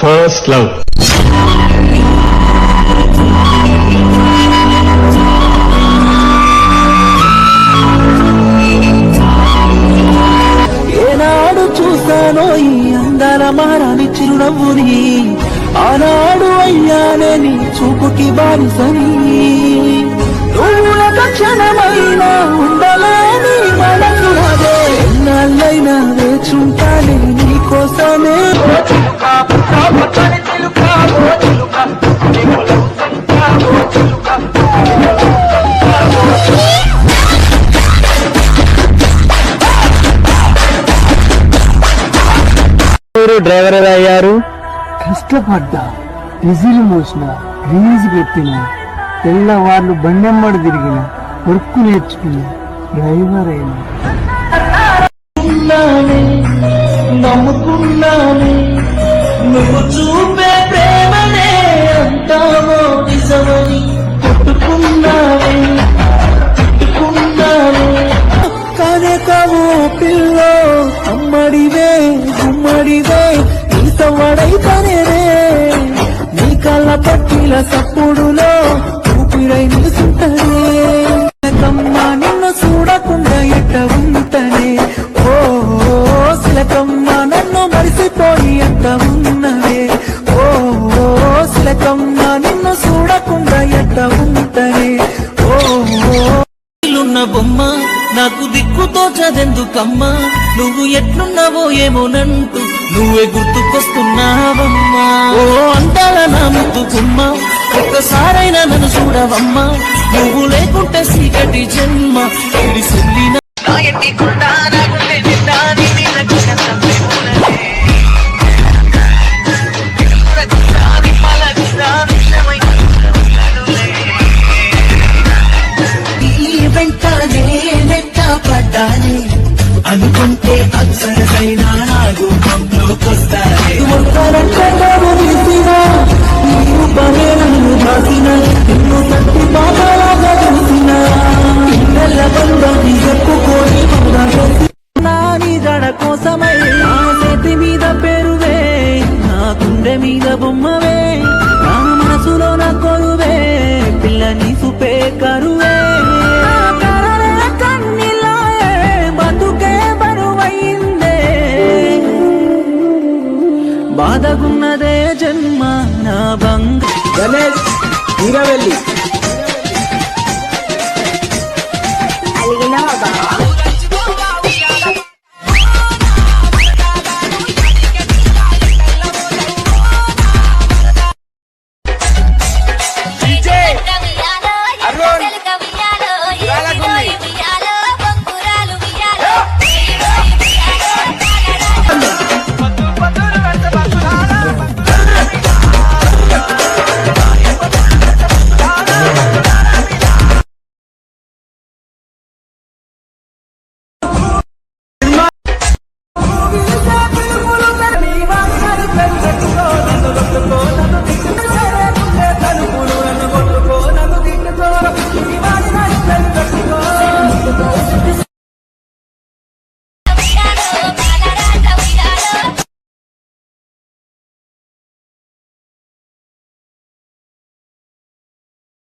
First love. ఏనాడు చూసానో ఈ అందాల మారాని చిరునవ్వుని, ఆనాడు అయ్యానే నీ చూపుకి బానిసని. నువ్వు క్షణమైనా ఉండలేని మనసు అదే, ఎన్నాళ్ళైనా వేచుంటానే నీ కోసమే. డ్రైవర్ ఎలా అయ్యారు? కష్టపడ్డా, డీజిల్ మోసిన, రీల్స్ పెట్టిన, తెల్లవార్లు బండెమ్మడి తిరిగిన, వర్క్ నేర్చుకున్న, డ్రైవర్ అయినా. నమ్ముకున్నానే నువ్వు చూపే ప్రేమనే అంటామో నిజమని, కొట్టుకున్నానే తిట్టుకున్నానే. కానే కావు పిల్లో అమ్మడివే గుమ్మడివే, నీ సవ్వడైతనే నీ కళ్ళ పట్టిల సప్పుడులో ఊపిరై నిలుసుంటనే. కమ్మా నిన్ను చూడకుండా ఎట్ట ఉంటనే, ఓ శిలకమ్మ నన్ను మరిసిపోయి ఎంత ఉన్నవే, ఓ శిలకమ్మ నిన్ను చూడకుండా ఎట్ట ఉంటనే. ఓ ఇల్లున్న బొమ్మ నాకు దిక్కుతో చదెందుకమ్మా, నువ్వు ఎట్లున్నావో ఏమోనంటూ నువ్వే గుర్తుకొస్తున్నావమ్మా. ఓ అందాల నా ముద్దుకుమ్మా, ఒక్కసారైనా నన్ను చూడవమ్మా, నువ్వు లేకుంటే సీకటి జన్మ తెలిసిల్లిన. పడ్డాని అనుకుంటే అక్షరసైనా నాకు పంపుకొస్తాయి. నన్ను దాసిన నిన్ను తట్టి బాబాలాగా చూసిన పిల్లల బంధాన్ని చెప్పుకొని నాని జడ కోసమై నా చేతి మీద పేరువే, నా గుండె మీద బొమ్మవే, నా మనసులో నా కొలువే, పిల్లని సుపే కరువే. బాధగున్నదే జన్మ నా బంగ. గణేష్ వీరవెల్లి అలిగినా